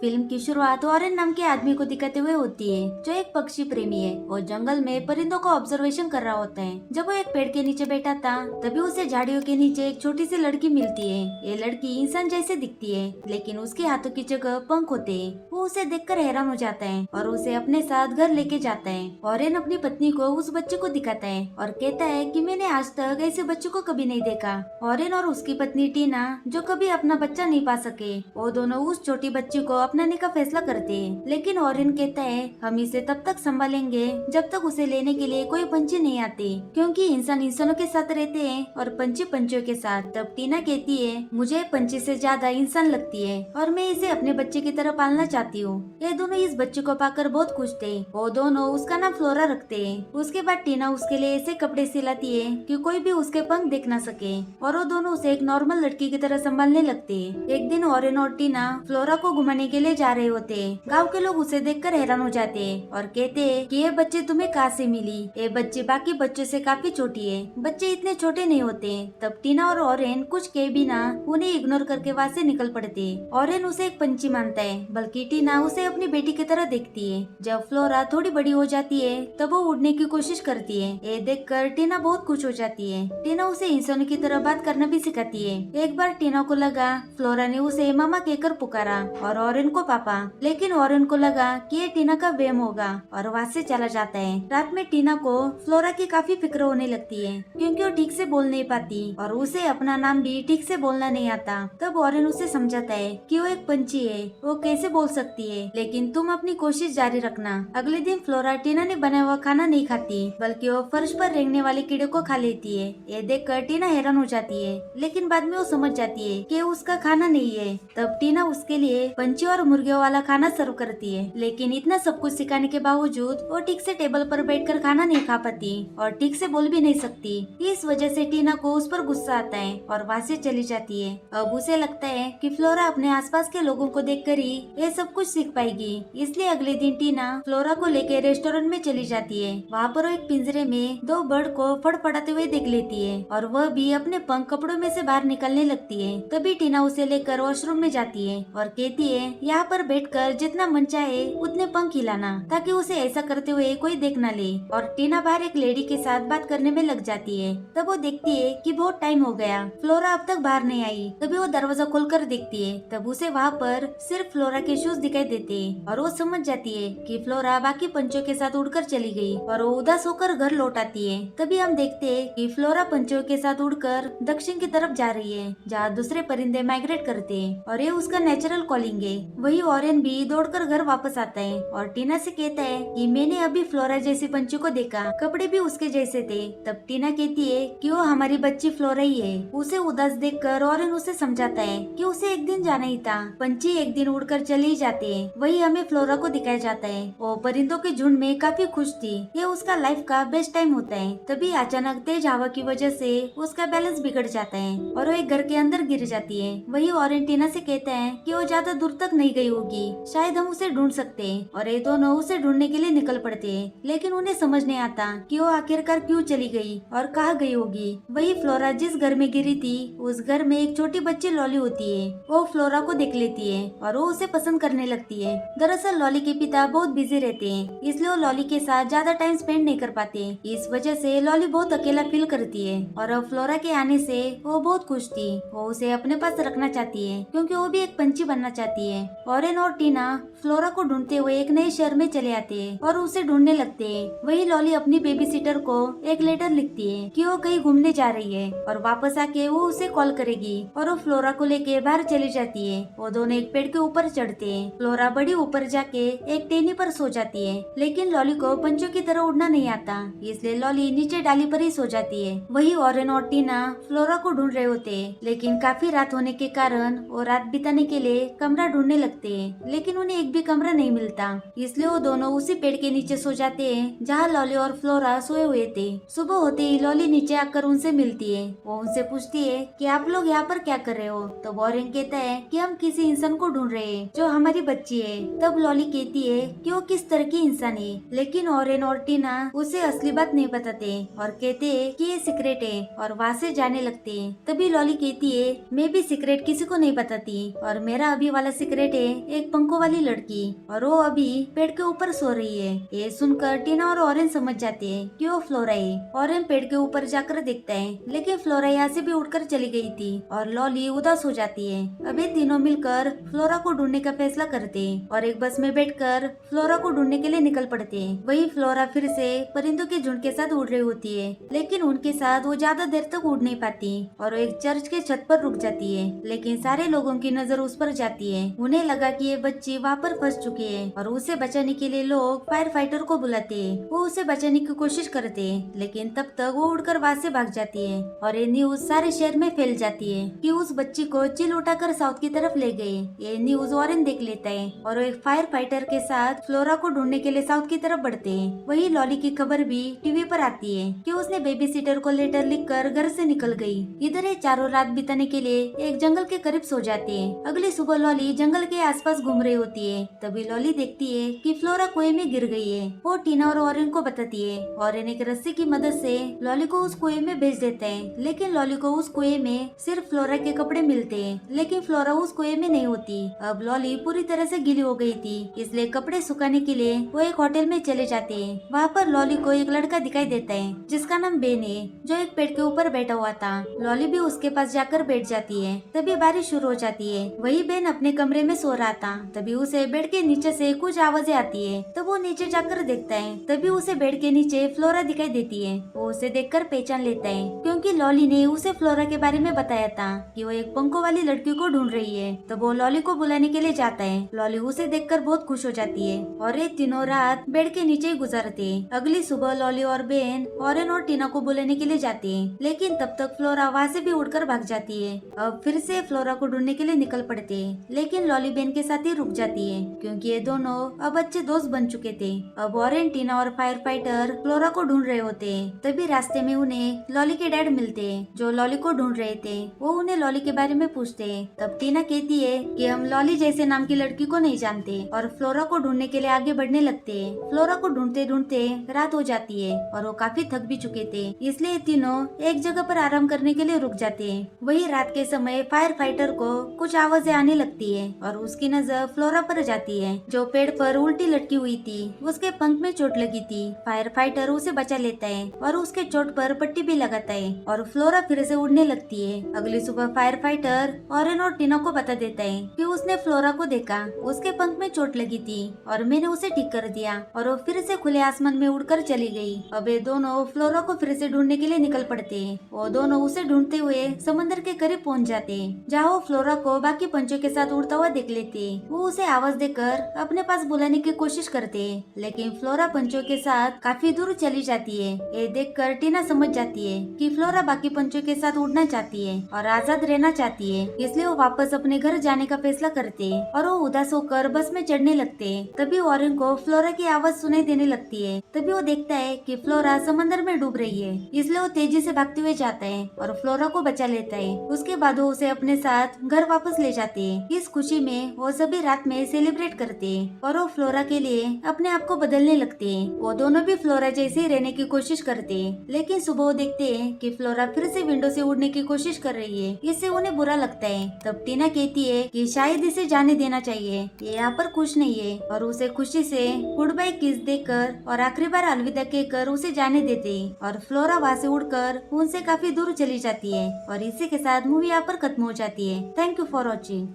Film की शुरुआत ऑरेन नाम के आदमी को दिखाते हुए होती है, जो एक पक्षी प्रेमी है और जंगल में परिंदों को ऑब्जर्वेशन कर रहा होता है। जब वो एक पेड़ के नीचे बैठा था, तभी उसे झाड़ियों के नीचे एक छोटी सी लड़की मिलती है। ये लड़की इंसान जैसे दिखती है, लेकिन उसके हाथों की जगह पंख होते हैं। वो उसे देखकर हैरान हो जाता है और उसे अपने साथ घर लेके जाता है। ऑरेन अपनी पत्नी को उस बच्चे को दिखाता है और कहता है कि मैंने आज तक ऐसे बच्चे को कभी नहीं देखा। ऑरेन और उसकी पत्नी टीना, जो कभी अपना बच्चा नहीं पा सके, वो दोनों उस छोटी बच्ची को अपनाने का फैसला करते हैं। लेकिन ऑरेन कहता है हम इसे तब तक संभालेंगे जब तक उसे लेने के लिए कोई पंछी नहीं आते, क्योंकि इंसान इंसानों के साथ रहते हैं और पंछी पंछियों के साथ। तब टीना कहती है मुझे पंछी से ज्यादा इंसान लगती है और मैं इसे अपने बच्चे की तरह पालना चाहती हूँ। ये दोनों इस बच्चे को पाकर बहुत खुश थे। वो दोनों उसका नाम फ्लोरा रखते हैं। उसके बाद टीना उसके लिए ऐसे कपड़े सिलाती है कि कोई भी उसके पंख देख ना सके और वो दोनों उसे एक नॉर्मल लड़की की तरह संभालने लगते हैं। एक दिन ऑरेन और टीना फ्लोरा को घुमाने के लिए जा रहे होते हैं। गांव के लोग उसे देखकर हैरान हो जाते हैं और कहते हैं कि ये बच्चे तुम्हें कहाँ से मिली? ये बच्चे बाकी बच्चों से काफी छोटी है, बच्चे इतने छोटे नहीं होते। तब टीना और ऑरेन कुछ कह भी ना उन्हें इग्नोर करके वहाँ से निकल पड़ते। ऑरेन उसे एक पंछी मानता है, बल्कि टीना उसे अपनी बेटी की तरह देखती है। जब फ्लोरा थोड़ी बड़ी हो जाती है, तब वो उड़ने की कोशिश करती है। ये देखकर टीना बहुत खुश हो जाती है। टीना उसे इंसानों की तरह बात करना भी सिखाती है। एक बार टीना को लगा फ्लोरा ने उसे मामा कहकर पुकारा और ऑरेन को पापा, लेकिन ऑरेन को लगा कि ये टीना का वहम होगा और वहाँ से चला जाता है। रात में टीना को फ्लोरा की काफी फिक्र होने लगती है, क्योंकि वो ठीक से बोल नहीं पाती और उसे अपना नाम भी ठीक से बोलना नहीं आता। तब ऑरेन उसे समझाता है कि वो एक पंछी है, वो कैसे बोल सकती है, लेकिन तुम अपनी कोशिश जारी रखना। अगले दिन फ्लोरा टीना ने बनाया हुआ खाना नहीं खाती, बल्कि वो फर्श पर रेंगने वाले कीड़े को खा लेती है। ये देखकर टीना हैरान हो जाती है, लेकिन बाद में वो समझ जाती है कि उसका खाना नहीं है। तब टीना उसके लिए पंछी और मुर्गियों वाला खाना सर्व करती है, लेकिन इतना सब कुछ सिखाने के बावजूद वो ठीक से टेबल पर बैठकर खाना नहीं खा पाती और ठीक से बोल भी नहीं सकती। इस वजह से टीना को उस पर गुस्सा आता है और वहाँ से चली जाती है। अब उसे लगता है कि फ्लोरा अपने आसपास के लोगों को देखकर ही ये सब कुछ सीख पाएगी, इसलिए अगले दिन टीना फ्लोरा को लेकर रेस्टोरेंट में चली जाती है। वहाँ पर वो एक पिंजरे में दो बर्ड को फड़फड़ाते हुए देख लेती है और वह भी अपने पंख कपड़ों में से बाहर निकलने लगती है। तभी टीना उसे लेकर वॉशरूम में जाती है और कहती है यहाँ पर बैठकर जितना मन चाहे उतने पंख हिलाना, ताकि उसे ऐसा करते हुए कोई देख न ले। और टीना बाहर एक लेडी के साथ बात करने में लग जाती है। तब वो देखती है कि बहुत टाइम हो गया, फ्लोरा अब तक बाहर नहीं आई। तभी वो दरवाजा खोलकर देखती है, तब उसे वहाँ पर सिर्फ फ्लोरा के शूज दिखाई देते हैं और वो समझ जाती है कि फ्लोरा बाकी पंछियों के साथ उड़कर चली गई और वो उदास होकर घर लौट आती है। तभी हम देखते हैं कि फ्लोरा पंछियों के साथ उड़कर दक्षिण की तरफ जा रही है, जहाँ दूसरे परिंदे माइग्रेट करते हैं और ये उसका नेचुरल कॉलिंग है। वही ऑरेन भी दौड़कर घर वापस आता है और टीना से कहता है कि मैंने अभी फ्लोरा जैसी पंछी को देखा, कपड़े भी उसके जैसे थे। तब टीना कहती है कि वो हमारी बच्ची फ्लोरा ही है। उसे उदास देखकर ऑरेन उसे समझाता है कि उसे एक दिन जाना ही था, पंछी एक दिन उड़कर चले ही जाते हैं। वही हमें फ्लोरा को दिखाया जाता है। वो परिंदों के झुंड में काफी खुश थी, ये उसका लाइफ का बेस्ट टाइम होता है। तभी अचानक तेज हवा की वजह से उसका बैलेंस बिगड़ जाता है और वो एक घर के अंदर गिर जाती है। वही ऑरेन टीना से कहता है कि वो ज्यादा दूर तक नहीं गई होगी, शायद हम उसे ढूंढ सकते हैं। और ये दोनों उसे ढूंढने के लिए निकल पड़ते हैं, लेकिन उन्हें समझ नहीं आता कि वो आखिरकार क्यों चली गई और कहाँ गई होगी। वही फ्लोरा जिस घर में गिरी थी, उस घर में एक छोटी बच्ची लॉली होती है। वो फ्लोरा को देख लेती है और वो उसे पसंद करने लगती है। दरअसल लॉली के पिता बहुत बिजी रहते हैं, इसलिए वो लॉली के साथ ज्यादा टाइम स्पेंड नहीं कर पाते। इस वजह से लॉली बहुत अकेला फील करती है और अब फ्लोरा के आने से वो बहुत खुश थी। वो उसे अपने पास रखना चाहती है, क्योंकि वो भी एक पंछी बनना चाहती है। ऑरेन और टीना फ्लोरा को ढूंढते हुए एक नए शहर में चले आते हैं और उसे ढूंढने लगते हैं। वही लॉली अपनी बेबी सिटर को एक लेटर लिखती है कि वो कहीं घूमने जा रही है और वापस आके वो उसे कॉल करेगी, और वो फ्लोरा को लेके बाहर चली जाती है। वो दोनों एक पेड़ के ऊपर चढ़ते हैं। फ्लोरा बड़ी ऊपर जाके एक टेनी पर सो जाती है, लेकिन लॉली को पंछियों की तरह उड़ना नहीं आता, इसलिए लॉली नीचे डाली पर ही सो जाती है। वही ऑरेन और टीना फ्लोरा को ढूंढ रहे होते हैं, लेकिन काफी रात होने के कारण वो रात बिताने के लिए कमरा ढूंढने लगते हैं, लेकिन उन्हें एक भी कमरा नहीं मिलता। इसलिए वो दोनों उसी पेड़ के नीचे सो जाते हैं जहाँ लॉली और फ्लोरा सोए हुए थे। सुबह होते ही लॉली नीचे आकर उनसे मिलती है। वो उनसे पूछती है कि आप लोग यहाँ पर क्या कर रहे हो? तो ऑरेन कहता है कि हम किसी इंसान को ढूंढ रहे हैं जो हमारी बच्ची है। तब लॉली कहती है कि वो किस तरह की इंसान है, लेकिन ऑरेन और टीना उसे असली बात नहीं बताते और कहते हैं कि ये सीक्रेट है और वहाँ से जाने लगते हैं। तभी लॉली कहती है मैं भी सीक्रेट किसी को नहीं बताती और मेरा अभी वाला सीक्रेट पेट है एक पंखों वाली लड़की और वो अभी पेड़ के ऊपर सो रही है। ये सुनकर टीना और ऑरेंज समझ जाते हैं कि वो फ्लोरा है। ऑरेंज पेड़ के ऊपर जाकर देखता है, लेकिन फ्लोरा यहाँ से भी उड़कर चली गई थी और लॉली उदास हो जाती है। अब ये तीनों मिलकर फ्लोरा को ढूंढने का फैसला करते हैं और एक बस में बैठकर फ्लोरा को ढूंढने के लिए निकल पड़ते हैं। वही फ्लोरा फिर से परिंदों के झुंड के साथ उड़ रही होती है, लेकिन उनके साथ वो ज्यादा देर तक उड़ नहीं पाती और वो एक चर्च के छत पर रुक जाती है। लेकिन सारे लोगों की नजर उस पर जाती है। उन्हें लगा कि ये बच्ची वहाँ पर फंस चुकी है और उसे बचाने के लिए लोग फायर फाइटर को बुलाते हैं। वो उसे बचाने की कोशिश करते हैं, लेकिन तब तक वो उड़कर वहाँ से भाग जाती है और ये न्यूज सारे शहर में फैल जाती है कि उस बच्ची को चिल उठाकर साउथ की तरफ ले गए। ये न्यूज वॉरेन देख लेता है और वो एक फायर फाइटर के साथ फ्लोरा को ढूंढने के लिए साउथ की तरफ बढ़ते हैं। वही लॉली की खबर भी टीवी पर आती है कि उसने बेबी सीटर को लेटर लिखकर घर से निकल गई। इधर ये चारों रात बिताने के लिए एक जंगल के करीब सो जाते हैं। अगली सुबह लॉली जंगल के आसपास घूम रही होती है। तभी लॉली देखती है कि फ्लोरा कुएं में गिर गई है। वो टीना और ऑरेंज को बताती है। ऑरेंज एक रस्सी की मदद से लॉली को उस कुएं में भेज देता है, लेकिन लॉली को उस कुएं में सिर्फ फ्लोरा के कपड़े मिलते हैं, लेकिन फ्लोरा उस कुएं में नहीं होती। अब लॉली पूरी तरह से गीली हो गई थी, इसलिए कपड़े सुखाने के लिए वो एक होटल में चले जाते हैं। वहाँ पर लॉली को एक लड़का दिखाई देता है जिसका नाम बेन है, जो एक पेड़ के ऊपर बैठा हुआ था। लॉली भी उसके पास जाकर बैठ जाती है। तभी बारिश शुरू हो जाती है। वही बेन अपने कमरे में सो रहा था। तभी उसे बेड के नीचे से कुछ आवाजें आती है। तब वो नीचे जाकर देखता है। तभी उसे बेड के नीचे फ्लोरा दिखाई देती है। वो उसे देखकर पहचान लेता है, क्योंकि लॉली ने उसे फ्लोरा के बारे में बताया था कि वो एक पंखों वाली लड़की को ढूंढ रही है। तब वो लॉली को बुलाने के लिए जाता है। लॉली उसे देखकर बहुत खुश हो जाती है और ये तीनों रात बेड के नीचे ही गुजारते हैं। अगली सुबह लॉली और बेन ऑरेंज और टीना को बुलाने के लिए जाते हैं, लेकिन तब तक फ्लोरा वहाँ से भी उड़कर भाग जाती है। अब फिर से फ्लोरा को ढूंढने के लिए निकल पड़ते हैं, लेकिन लॉली बेन के साथ ही रुक जाती है, क्योंकि ये दोनों अब अच्छे दोस्त बन चुके थे। अब ऑरेंज, टीना और फायर फाइटर फ्लोरा को ढूंढ रहे होते हैं। तभी रास्ते में उन्हें लॉली के डैड मिलते हैं, जो लॉली को ढूंढ रहे थे। वो उन्हें लॉली के बारे में पूछते हैं। तब टीना कहती है कि हम लॉली जैसे नाम की लड़की को नहीं जानते और फ्लोरा को ढूंढने के लिए आगे बढ़ने लगते हैं। फ्लोरा को ढूंढते ढूंढते रात हो जाती है और वो काफी थक भी चुके थे, इसलिए तीनों एक जगह पर आराम करने के लिए रुक जाते हैं। वही रात के समय फायर फाइटर को कुछ आवाजें आने लगती है और उसकी नजर फ्लोरा पर जाती है, जो पेड़ पर उल्टी लटकी हुई थी। उसके पंख में चोट लगी थी। फायर फाइटर उसे बचा लेता है और उसके चोट पर पट्टी भी लगाता है और फ्लोरा फिर से उड़ने लगती है। अगली सुबह फायर फाइटर ऑरेंज और टीना को बता देता है कि उसने फ्लोरा को देखा, उसके पंख में चोट लगी थी और मैंने उसे ठीक कर दिया और वो फिर से खुले आसमान में उड़कर चली गई। अब ये दोनों फ्लोरा को फिर से ढूंढने के लिए निकल पड़ते हैं। वो दोनों उसे ढूंढते हुए समंदर के करीब पहुंच जाते हैं, जहाँ वो फ्लोरा को बाकी पंछियों के साथ उड़ता हुआ देख लेते हैं। वो उसे आवाज देकर अपने पास बुलाने की कोशिश करते हैं, लेकिन फ्लोरा पंछियों के साथ काफी दूर चली जाती है। ये देखकर टीना समझ जाती है कि फ्लोरा बाकी पंछियों के साथ उड़ना चाहती है और आजाद रहना चाहती है, इसलिए वो वापस अपने घर जाने का फैसला करते हैं और वो उदास होकर बस में चढ़ने लगते हैं। तभी ऑरेंज को फ्लोरा की आवाज सुनाई देने लगती है। तभी वो देखता है कि फ्लोरा समंदर में डूब रही है, इसलिए वो तेजी से भागते हुए जाता है और फ्लोरा को बचा लेता है। उसके बाद वो उसे अपने साथ घर वापस ले जाते हैं। इस खुशी में वो सभी रात में सेलिब्रेट करते हैं और वो फ्लोरा के लिए अपने आप को बदलने लगते हैं। वो दोनों भी फ्लोरा जैसे ही रहने की कोशिश करते हैं, लेकिन सुबह वो देखते हैं कि फ्लोरा फिर से विंडो से उड़ने की कोशिश कर रही है। इससे उन्हें बुरा लगता है। तब टीना कहती है कि शायद इसे जाने देना चाहिए, ये यहाँ पर खुश नहीं है, और उसे खुशी से गुड बाय किस देकर और आखिरी बार अलविदा कहकर उसे जाने देते हैं और फ्लोरा वहाँ से उड़कर उनसे काफी दूर चली जाती है। और इसी के साथ मूवी यहाँ पर खत्म हो जाती है। Thank you for watching.